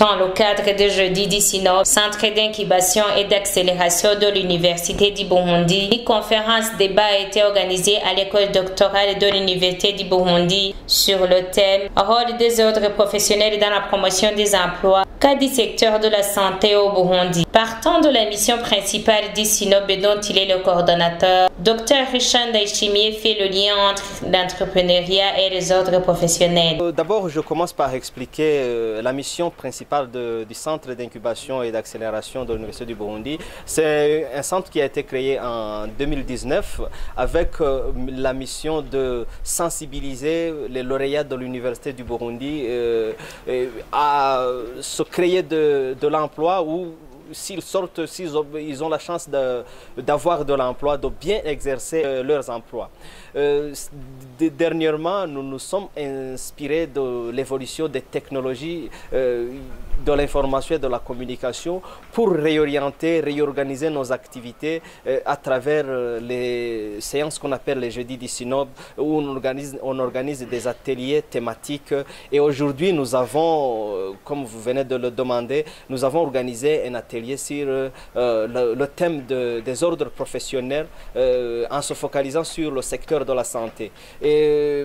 Dans le cadre de Jeudi du Synode, Centre d'incubation et d'accélération de l'Université du Burundi, une conférence débat a été organisée à l'école doctorale de l'Université du Burundi sur le thème « Rôle des ordres professionnels dans la promotion des emplois, cas du secteur de la santé au Burundi ». Partant de la mission principale du Synode dont il est le coordonnateur, Dr Richard Ndayishimiye fait le lien entre l'entrepreneuriat et les ordres professionnels. D'abord, je commence par expliquer la mission principale du Centre d'incubation et d'accélération de l'Université du Burundi. C'est un centre qui a été créé en 2019 avec la mission de sensibiliser les lauréats de l'Université du Burundi à se créer de l'emploi ou s'ils sortent, ils ont la chance d'avoir de l'emploi, de bien exercer leurs emplois. Dernièrement, nous nous sommes inspirés de l'évolution des technologies de l'information et de la communication pour réorganiser nos activités à travers les séances qu'on appelle les jeudis du synode, où on organise des ateliers thématiques. Et aujourd'hui, nous avons, comme vous venez de le demander, nous avons organisé un atelier sur le thème des ordres professionnels en se focalisant sur le secteur de la santé. Et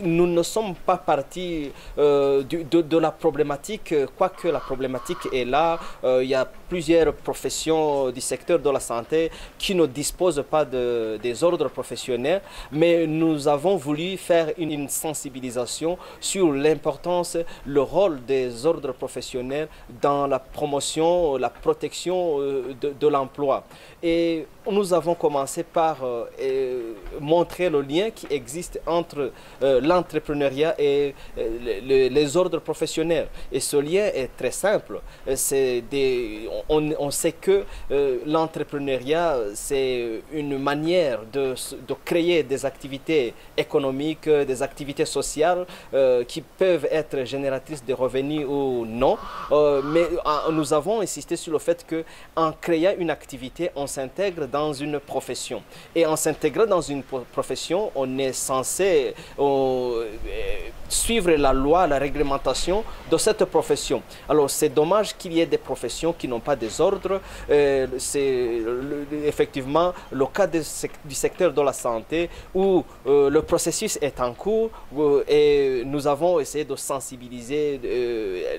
nous ne sommes pas partis de la problématique, quoique la problématique est là. Il y a plusieurs professions du secteur de la santé qui ne disposent pas des ordres professionnels, mais nous avons voulu faire une sensibilisation sur l'importance, le rôle des ordres professionnels dans la promotion, la protection de l'emploi. Et nous avons commencé par montrer le lien qui existe entre l'entrepreneuriat et les ordres professionnels. Et ce lien est très simple. On sait que l'entrepreneuriat, c'est une manière de créer des activités économiques, des activités sociales qui peuvent être génératrices de revenus ou non. Mais nous avons insisté sur le fait qu'en créant une activité, on s'intègre dans une profession. Et en s'intégrant dans une profession, on est censé suivre la loi, la réglementation de cette profession. Alors c'est dommage qu'il y ait des professions qui n'ont pas des ordres. C'est effectivement le cas du secteur de la santé où le processus est en cours et nous avons essayé de sensibiliser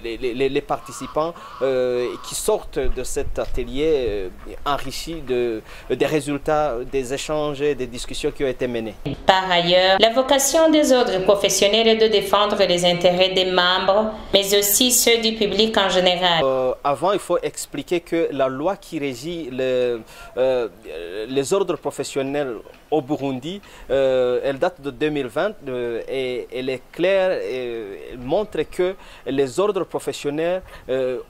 les participants qui sortent de cet atelier enrichis des résultats, des échanges et des discussions qui ont été menées. Par ailleurs, la vocation des ordres professionnels est de défendre les intérêts des membres, mais aussi ceux du public en général. Avant, il faut expliquer que la loi qui régit les ordres professionnels au Burundi, elle date de 2020 et elle est claire et montre que les ordres professionnels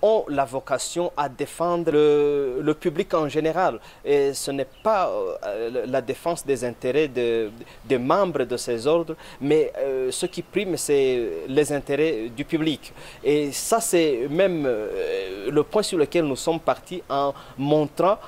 ont la vocation à défendre le public en général. Et ce n'est pas la défense des intérêts des membres de ces ordres, mais ce qui prime, c'est les intérêts du public. Et ça, c'est même le point sur lequel nous sommes partis en montrant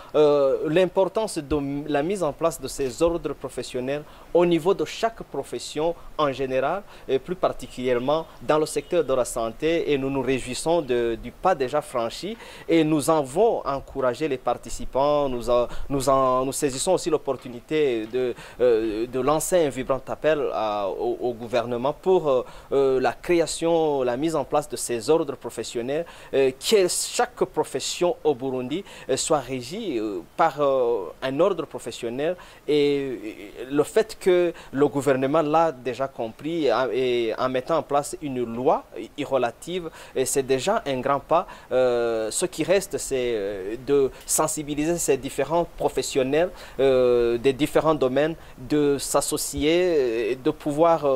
l'importance de la mise en place de ces ordres professionnels au niveau de chaque profession en général, et plus particulièrement dans le secteur de la santé. Et nous nous réjouissons du pas déjà franchi et nous avons encouragé les participants, nous saisissons aussi l'opportunité de lancer un vibrant appel au gouvernement pour la création, la mise en place de ces ordres professionnels, que chaque profession au Burundi soit régie par un ordre professionnel. Et le fait que le gouvernement l'a déjà compris et en mettant en place une loi relative, c'est déjà un grand pas. Ce qui reste, c'est de sensibiliser ces différents professionnels des différents domaines, de s'associer, de pouvoir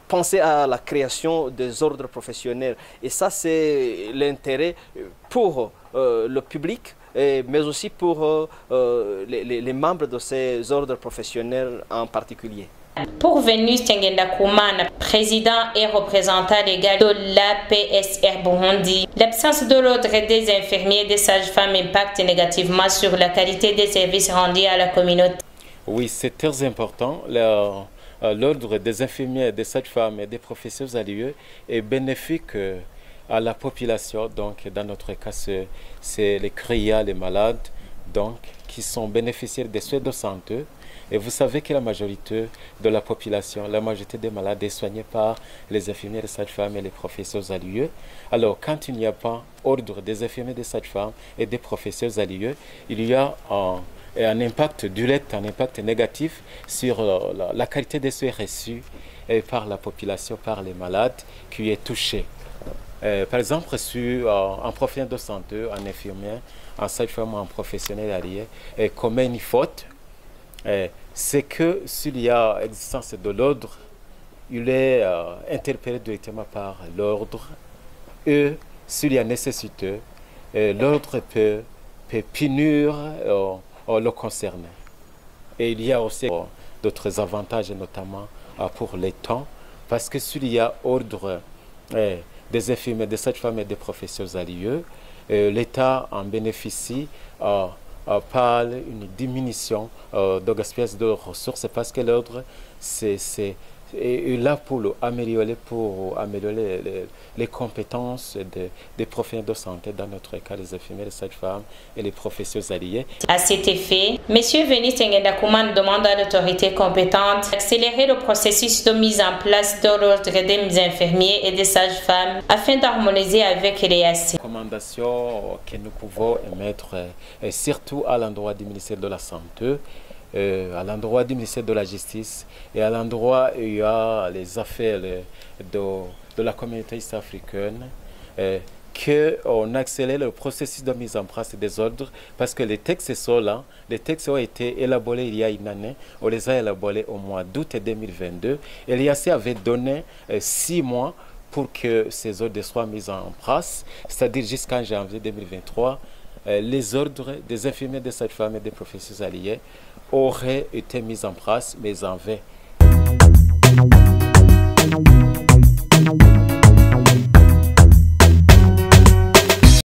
penser à la création des ordres professionnels. Et ça, c'est l'intérêt pour le public, mais aussi pour les membres de ces ordres professionnels en particulier. Pour Venus Tengendakumana, président et représentant légal de l'APSR Burundi, l'absence de l'ordre des infirmiers et des sages-femmes impacte négativement sur la qualité des services rendus à la communauté. Oui, c'est très important. L'ordre des infirmiers, des sages-femmes et des professeurs alliés est bénéfique à la population. Donc, dans notre cas, c'est les CRIA, les malades, donc, qui sont bénéficiaires des soins de santé. Et vous savez que la majorité de la population, la majorité des malades est soignée par les infirmiers, les sages-femmes et les professeurs à l'UE. Alors, quand il n'y a pas ordre des infirmiers, des sages-femmes et des professeurs à l'UE, il y a un impact direct, un impact négatif sur la qualité des soins reçus par la population, par les malades qui est touchée. Par exemple, sur un professionnel de santé, un infirmier, un sage-femme, un professionnel allié, commet une faute, c'est que s'il y a existence de l'ordre, il est interpellé directement par l'ordre. Et s'il y a nécessité, l'ordre peut punir le concerné. Et il y a aussi d'autres avantages, notamment pour les temps, parce que s'il y a ordre des infirmiers, des sages-femmes et des professeurs à l'UE, l'État en bénéficie par une diminution de gaspillage de ressources, parce que l'ordre est là pour améliorer les compétences des professionnels de santé, dans notre cas les infirmiers, les sages-femmes et les professeurs alliés. À cet effet, M. Vénis Tengendakuman demande à l'autorité compétente d'accélérer le processus de mise en place de l'ordre des infirmiers et des sages-femmes afin d'harmoniser avec les AC. Recommandations que nous pouvons émettre, surtout à l'endroit du ministère de la Santé, à l'endroit du ministère de la Justice et à l'endroit où il y a les affaires de la communauté est-africaine, qu'on accélère le processus de mise en place des ordres, parce que les textes sont là, les textes ont été élaborés il y a une année, on les a élaborés au mois d'août 2022, et l'IAC avait donné 6 mois pour que ces ordres soient mis en place, c'est-à-dire jusqu'en janvier 2023, les ordres des infirmiers, des sages-femmes et des professeurs alliés auraient été mis en place, mais en vain.